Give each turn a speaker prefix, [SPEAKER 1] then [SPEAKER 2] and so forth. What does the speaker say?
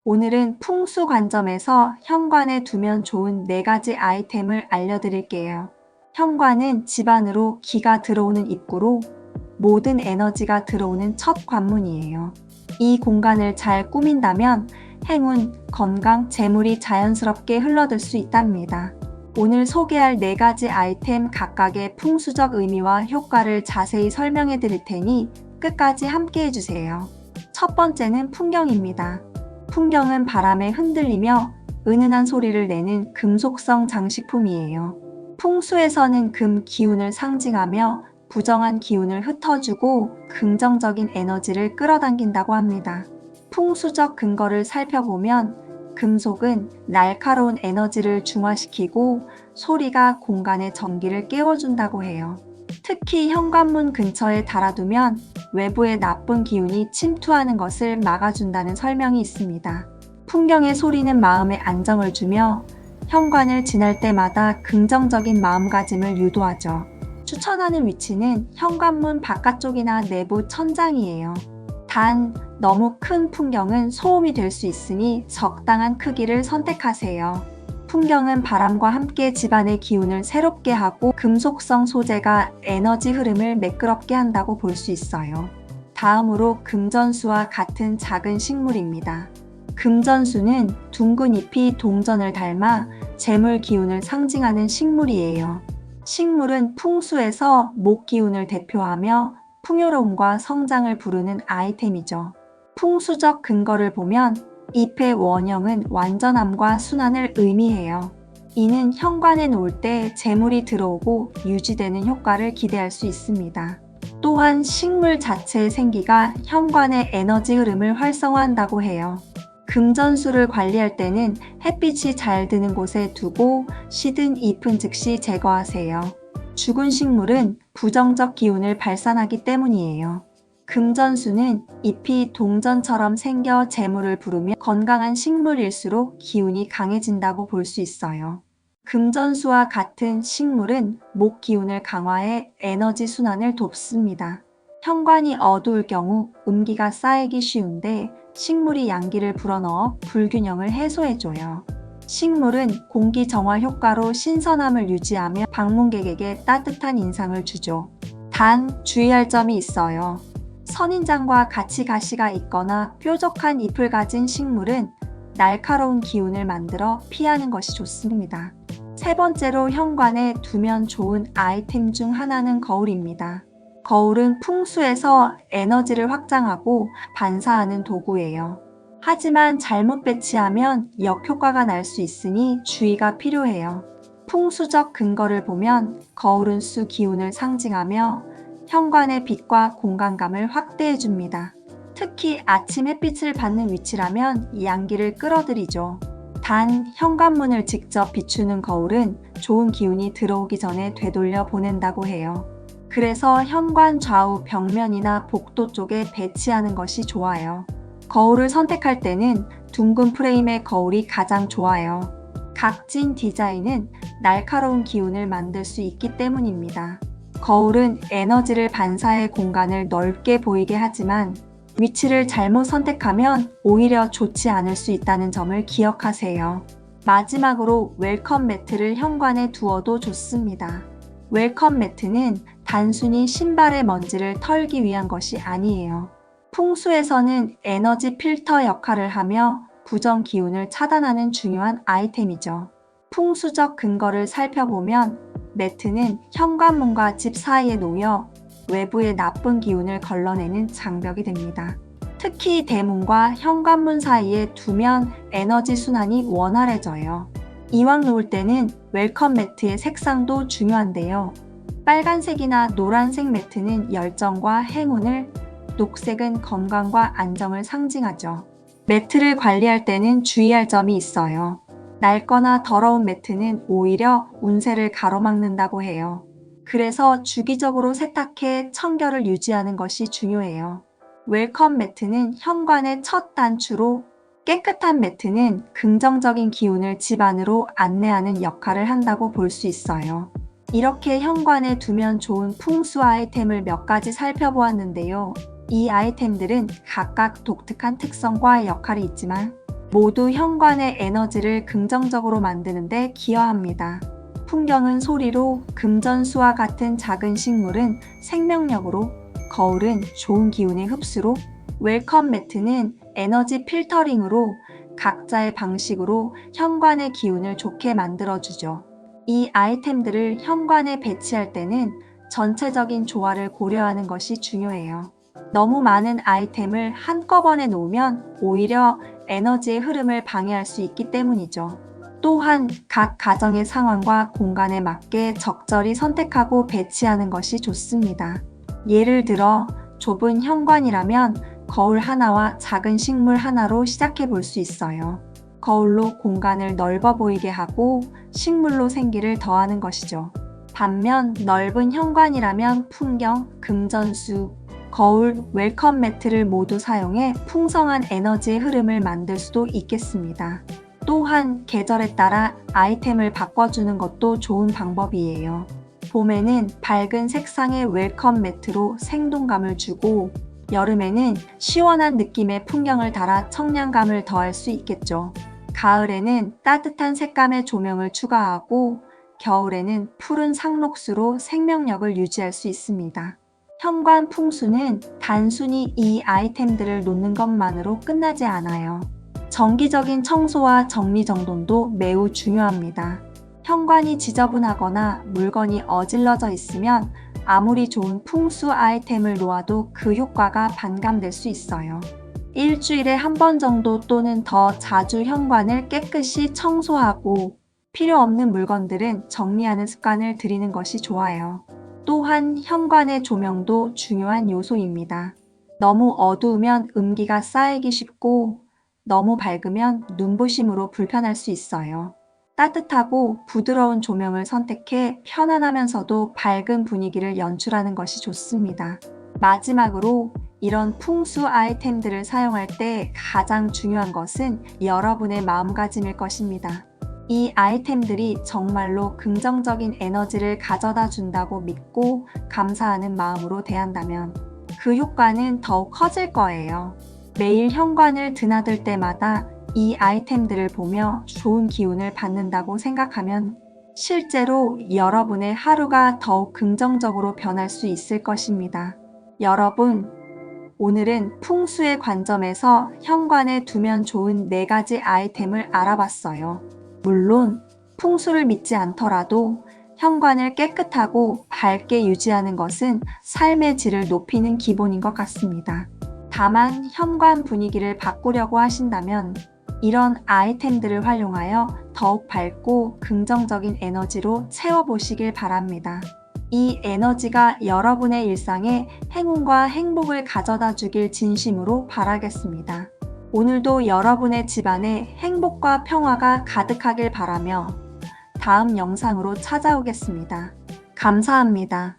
[SPEAKER 1] 오늘은 풍수 관점에서 현관에 두면 좋은 4가지 아이템을 알려드릴게요. 현관은 집 안으로 기가 들어오는 입구로 모든 에너지가 들어오는 첫 관문이에요. 이 공간을 잘 꾸민다면 행운, 건강, 재물이 자연스럽게 흘러들 수 있답니다. 오늘 소개할 4가지 아이템 각각의 풍수적 의미와 효과를 자세히 설명해 드릴 테니 끝까지 함께 해주세요. 첫 번째는 풍경입니다. 풍경은 바람에 흔들리며 은은한 소리를 내는 금속성 장식품이에요. 풍수에서는 금 기운을 상징하며 부정한 기운을 흩어주고 긍정적인 에너지를 끌어당긴다고 합니다. 풍수적 근거를 살펴보면 금속은 날카로운 에너지를 중화시키고 소리가 공간의 전기를 깨워준다고 해요. 특히 현관문 근처에 달아두면 외부의 나쁜 기운이 침투하는 것을 막아준다는 설명이 있습니다. 풍경의 소리는 마음에 안정을 주며 현관을 지날 때마다 긍정적인 마음가짐을 유도하죠. 추천하는 위치는 현관문 바깥쪽이나 내부 천장이에요. 단, 너무 큰 풍경은 소음이 될 수 있으니 적당한 크기를 선택하세요. 풍경은 바람과 함께 집안의 기운을 새롭게 하고 금속성 소재가 에너지 흐름을 매끄럽게 한다고 볼 수 있어요. 다음으로 금전수와 같은 작은 식물입니다. 금전수는 둥근 잎이 동전을 닮아 재물 기운을 상징하는 식물이에요. 식물은 풍수에서 목 기운을 대표하며 풍요로움과 성장을 부르는 아이템이죠. 풍수적 근거를 보면 잎의 원형은 완전함과 순환을 의미해요. 이는 현관에 놓을 때 재물이 들어오고 유지되는 효과를 기대할 수 있습니다. 또한 식물 자체의 생기가 현관의 에너지 흐름을 활성화한다고 해요. 금전수를 관리할 때는 햇빛이 잘 드는 곳에 두고 시든 잎은 즉시 제거하세요. 죽은 식물은 부정적 기운을 발산하기 때문이에요. 금전수는 잎이 동전처럼 생겨 재물을 부르며 건강한 식물일수록 기운이 강해진다고 볼 수 있어요. 금전수와 같은 식물은 목 기운을 강화해 에너지 순환을 돕습니다. 현관이 어두울 경우 음기가 쌓이기 쉬운데 식물이 양기를 불어넣어 불균형을 해소해줘요. 식물은 공기 정화 효과로 신선함을 유지하며 방문객에게 따뜻한 인상을 주죠. 단, 주의할 점이 있어요. 선인장과 같이 가시가 있거나 뾰족한 잎을 가진 식물은 날카로운 기운을 만들어 피하는 것이 좋습니다. 세 번째로 현관에 두면 좋은 아이템 중 하나는 거울입니다. 거울은 풍수에서 에너지를 확장하고 반사하는 도구예요. 하지만 잘못 배치하면 역효과가 날 수 있으니 주의가 필요해요. 풍수적 근거를 보면 거울은 수 기운을 상징하며 현관의 빛과 공간감을 확대해 줍니다. 특히 아침 햇빛을 받는 위치라면 양기를 끌어들이죠. 단, 현관문을 직접 비추는 거울은 좋은 기운이 들어오기 전에 되돌려 보낸다고 해요. 그래서 현관 좌우 벽면이나 복도 쪽에 배치하는 것이 좋아요. 거울을 선택할 때는 둥근 프레임의 거울이 가장 좋아요. 각진 디자인은 날카로운 기운을 만들 수 있기 때문입니다. 거울은 에너지를 반사해 공간을 넓게 보이게 하지만 위치를 잘못 선택하면 오히려 좋지 않을 수 있다는 점을 기억하세요. 마지막으로 웰컴 매트를 현관에 두어도 좋습니다. 웰컴 매트는 단순히 신발의 먼지를 털기 위한 것이 아니에요. 풍수에서는 에너지 필터 역할을 하며 부정 기운을 차단하는 중요한 아이템이죠. 풍수적 근거를 살펴보면 매트는 현관문과 집 사이에 놓여 외부의 나쁜 기운을 걸러내는 장벽이 됩니다. 특히 대문과 현관문 사이에 두면 에너지 순환이 원활해져요. 이왕 놓을 때는 웰컴 매트의 색상도 중요한데요. 빨간색이나 노란색 매트는 열정과 행운을, 녹색은 건강과 안정을 상징하죠. 매트를 관리할 때는 주의할 점이 있어요. 낡거나 더러운 매트는 오히려 운세를 가로막는다고 해요. 그래서 주기적으로 세탁해 청결을 유지하는 것이 중요해요. 웰컴 매트는 현관의 첫 단추로, 깨끗한 매트는 긍정적인 기운을 집 안으로 안내하는 역할을 한다고 볼 수 있어요. 이렇게 현관에 두면 좋은 풍수 아이템을 몇 가지 살펴보았는데요. 이 아이템들은 각각 독특한 특성과 역할이 있지만 모두 현관의 에너지를 긍정적으로 만드는데 기여합니다. 풍경은 소리로, 금전수와 같은 작은 식물은 생명력으로, 거울은 좋은 기운의 흡수로, 웰컴 매트는 에너지 필터링으로 각자의 방식으로 현관의 기운을 좋게 만들어주죠. 이 아이템들을 현관에 배치할 때는 전체적인 조화를 고려하는 것이 중요해요. 너무 많은 아이템을 한꺼번에 놓으면 오히려 에너지의 흐름을 방해할 수 있기 때문이죠. 또한 각 가정의 상황과 공간에 맞게 적절히 선택하고 배치하는 것이 좋습니다. 예를 들어 좁은 현관이라면 거울 하나와 작은 식물 하나로 시작해 볼 수 있어요. 거울로 공간을 넓어 보이게 하고 식물로 생기를 더하는 것이죠. 반면 넓은 현관이라면 풍경, 금전수, 거울, 웰컴 매트를 모두 사용해 풍성한 에너지의 흐름을 만들 수도 있겠습니다. 또한 계절에 따라 아이템을 바꿔주는 것도 좋은 방법이에요. 봄에는 밝은 색상의 웰컴 매트로 생동감을 주고 여름에는 시원한 느낌의 풍경을 달아 청량감을 더할 수 있겠죠. 가을에는 따뜻한 색감의 조명을 추가하고 겨울에는 푸른 상록수로 생명력을 유지할 수 있습니다. 현관 풍수는 단순히 이 아이템들을 놓는 것만으로 끝나지 않아요. 정기적인 청소와 정리정돈도 매우 중요합니다. 현관이 지저분하거나 물건이 어질러져 있으면 아무리 좋은 풍수 아이템을 놓아도 그 효과가 반감될 수 있어요. 일주일에 한 번 정도 또는 더 자주 현관을 깨끗이 청소하고 필요 없는 물건들은 정리하는 습관을 들이는 것이 좋아요. 또한 현관의 조명도 중요한 요소입니다. 너무 어두우면 음기가 쌓이기 쉽고 너무 밝으면 눈부심으로 불편할 수 있어요. 따뜻하고 부드러운 조명을 선택해 편안하면서도 밝은 분위기를 연출하는 것이 좋습니다. 마지막으로 이런 풍수 아이템들을 사용할 때 가장 중요한 것은 여러분의 마음가짐일 것입니다. 이 아이템들이 정말로 긍정적인 에너지를 가져다 준다고 믿고 감사하는 마음으로 대한다면 그 효과는 더욱 커질 거예요. 매일 현관을 드나들 때마다 이 아이템들을 보며 좋은 기운을 받는다고 생각하면 실제로 여러분의 하루가 더욱 긍정적으로 변할 수 있을 것입니다. 여러분, 오늘은 풍수의 관점에서 현관에 두면 좋은 4가지 아이템을 알아봤어요. 물론 풍수를 믿지 않더라도 현관을 깨끗하고 밝게 유지하는 것은 삶의 질을 높이는 기본인 것 같습니다. 다만 현관 분위기를 바꾸려고 하신다면 이런 아이템들을 활용하여 더욱 밝고 긍정적인 에너지로 채워보시길 바랍니다. 이 에너지가 여러분의 일상에 행운과 행복을 가져다 주길 진심으로 바라겠습니다. 오늘도 여러분의 집안에 행복과 평화가 가득하길 바라며 다음 영상으로 찾아오겠습니다. 감사합니다.